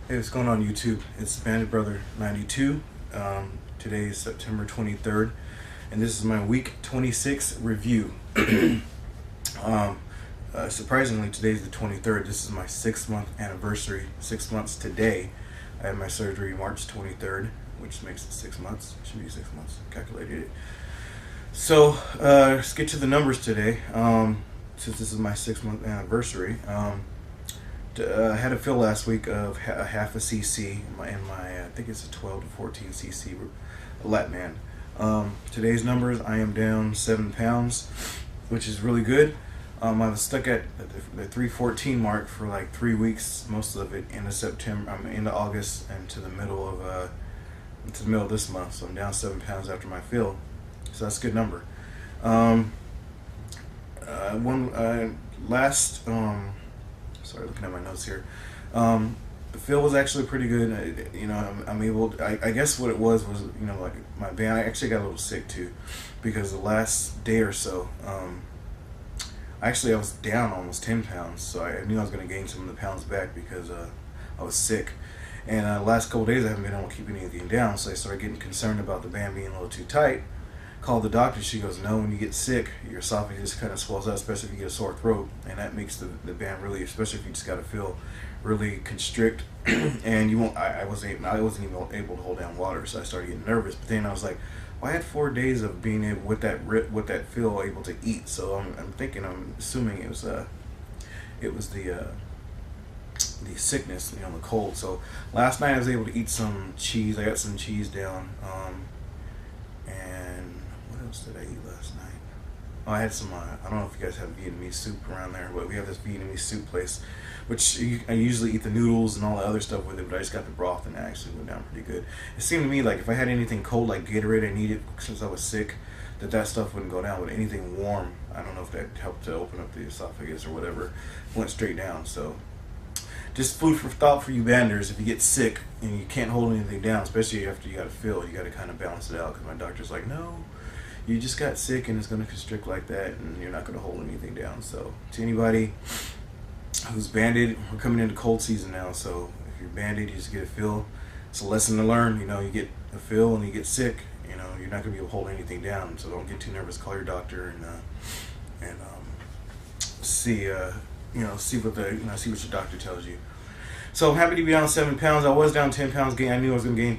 Hey, what's going on YouTube? It's Bandit Brother 92. Today is September 23rd, and this is my week 26 review. Surprisingly, today's the 23rd. This is my 6-month anniversary. 6 months today. I had my surgery March 23rd, which makes it 6 months. It should be 6 months. Calculated it. So, let's get to the numbers today. Since this is my 6-month anniversary. I had a fill last week of a half a cc in my I think it's a 12 to 14 cc lap band. Today's numbers, I am down 7 pounds, which is really good. I was stuck at the 314 mark for like 3 weeks, most of it into September, into August, and to the middle of this month. So I'm down 7 pounds after my fill, so that's a good number. Sorry, looking at my notes here. The feel was actually pretty good. I'm able. I guess what it was like my band. I actually got a little sick too, because the last day or so, I was down almost 10 pounds. So I knew I was going to gain some of the pounds back because I was sick. And the last couple days I haven't been able to keep anything down. So I started getting concerned about the band being a little too tight. Called the doctor. She goes, no, when you get sick, your esophagus kind of swells out, especially if you get a sore throat, and that makes the band really, especially if you just got to feel really constrict, and you won't. I wasn't even able to hold down water, so I started getting nervous. But then I was like, well, I had 4 days of being able with that feel able to eat. So I'm assuming it was the sickness, the cold. So last night I was able to eat some cheese. I got some cheese down. And what else did I eat last night? Oh, I had some, I don't know if you guys have Vietnamese soup around there, but we have this Vietnamese soup place, which I usually eat the noodles and all the other stuff with it, but I just got the broth and it actually went down pretty good. It seemed to me like if I had anything cold like Gatorade, I needed since I was sick, that stuff wouldn't go down, but anything warm, I don't know if that helped to open up the esophagus or whatever, went straight down. So just food for thought for you banders. If you get sick and you can't hold anything down, especially after you got to fill, you got to kind of balance it out, because my doctor's like, no, you just got sick and it's going to constrict like that and you're not going to hold anything down. So to anybody who's banded, we're coming into cold season now, so if you're banded, you just get a fill. It's a lesson to learn. You get a fill and you get sick, you're not going to be able to hold anything down, so don't get too nervous. Call your doctor and see see what your doctor tells you. So I'm happy to be down 7 pounds. I was down 10 pounds. I knew I was going to gain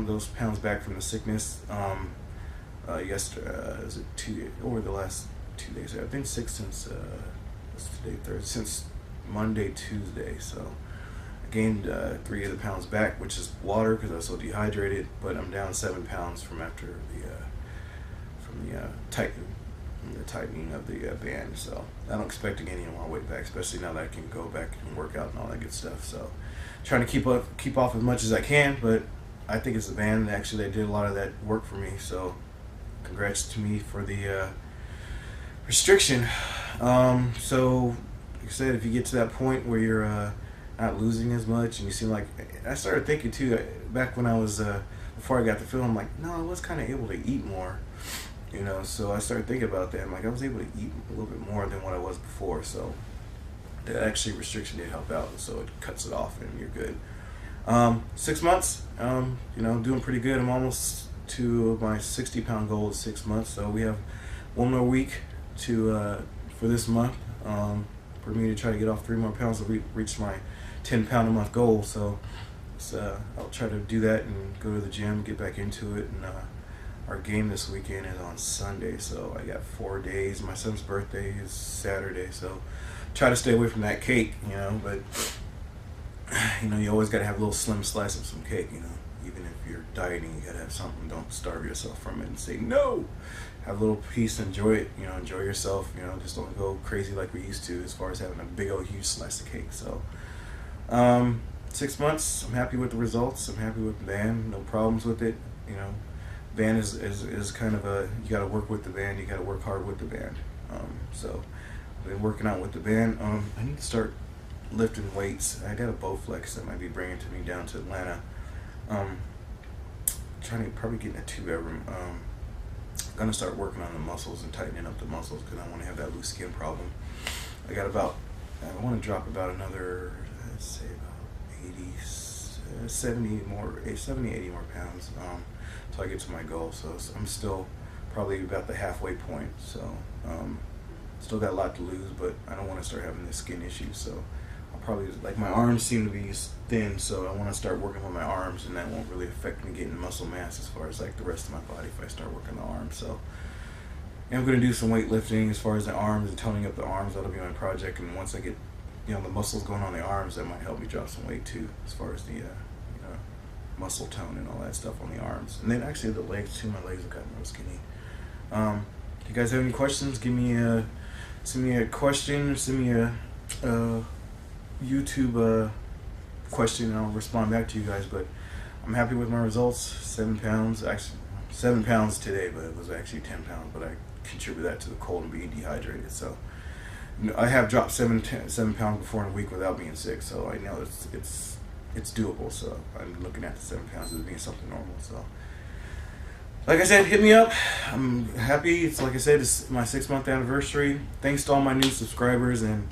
those pounds back from the sickness. Yesterday, is it over the last 2 days? I've been sick since what's today? Since Monday, Tuesday. So I gained 3 of the pounds back, which is water because I was so dehydrated. But I'm down 7 pounds from after the tightening of the band. So I don't expect to gain any more weight back, especially now that I can go back and work out and all that good stuff. So trying to keep off as much as I can, but I think it's the band that actually did a lot of that work for me. So congrats to me for the restriction. So like I said, if you get to that point where you're not losing as much and you seem like, I started thinking too, back when I was before I got the film, I'm like, no, I was kind of able to eat more. So I started thinking about that. I'm like, I was able to eat a little bit more than what I was before. So that actually restriction did help out. So it cuts it off and you're good. 6 months, doing pretty good. I'm almost to my 60-pound goal in 6 months. So we have 1 more week for this month for me to try to get off 3 more pounds to reach my 10-pound a month goal. So I'll try to do that and go to the gym, get back into it, and our game this weekend is on Sunday, so I got 4 days. My son's birthday is Saturday, so try to stay away from that cake, but you always got to have a little slim slice of some cake, even if you're dieting, you got to have something. Don't starve yourself from it and say no. Have a little piece, enjoy it, enjoy yourself, just don't go crazy like we used to as far as having a big old huge slice of cake. So 6 months, I'm happy with the results. I'm happy with the band, no problems with it. Band is kind of you got to work with the band, you got to work hard with the band. So I've been working out with the band. I need to start lifting weights. I got a Bowflex that might be bringing me down to Atlanta. Trying to probably get in a 2-bedroom. I'm gonna start working on the muscles and tightening up the muscles because I want to have that loose skin problem. I want to drop about another, let's say about 80 70, 80 more pounds until I get to my goal. So I'm still probably about the halfway point. So still got a lot to lose, but I don't want to start having this skin issue. So I'll probably, like, my arms seem to be thin, so I want to start working on my arms, and that won't really affect me getting muscle mass as far as like the rest of my body if I start working the arms. So and I'm going to do some weightlifting as far as the arms and toning up the arms. That'll be my project, and once I get the muscles going on the arms, that might help me drop some weight too, as far as the muscle tone and all that stuff on the arms. And then actually the legs too. My legs have gotten real skinny. If you guys have any questions, send me a question, send me a YouTube question, and I'll respond back to you guys. But I'm happy with my results. 7 pounds, actually 7 pounds today, but it was actually 10 pounds. But I contribute that to the cold and being dehydrated. So I have dropped 7 pounds before in a week without being sick. So I know it's doable. So I'm looking at the 7 pounds as being something normal. So like I said, hit me up. I'm happy. It's like I said, it's my 6-month anniversary. Thanks to all my new subscribers, and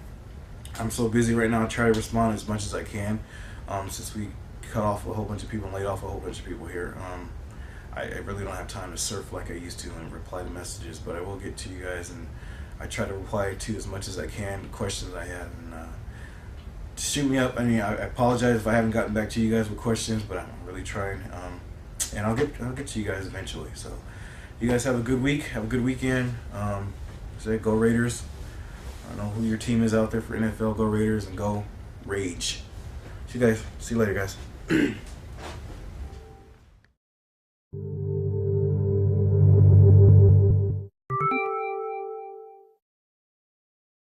I'm so busy right now. I try to respond as much as I can. Since we cut off a whole bunch of people and laid off a whole bunch of people here, I really don't have time to surf like I used to and reply to messages. But I will get to you guys, and I try to reply to as much as I can, questions I have, and shoot me up. I mean, I apologize if I haven't gotten back to you guys with questions, but I'm really trying. And I'll get to you guys eventually. So you guys have a good week. Have a good weekend. Say go Raiders. I don't know who your team is out there for NFL. Go Raiders and go Rage. See you later, guys.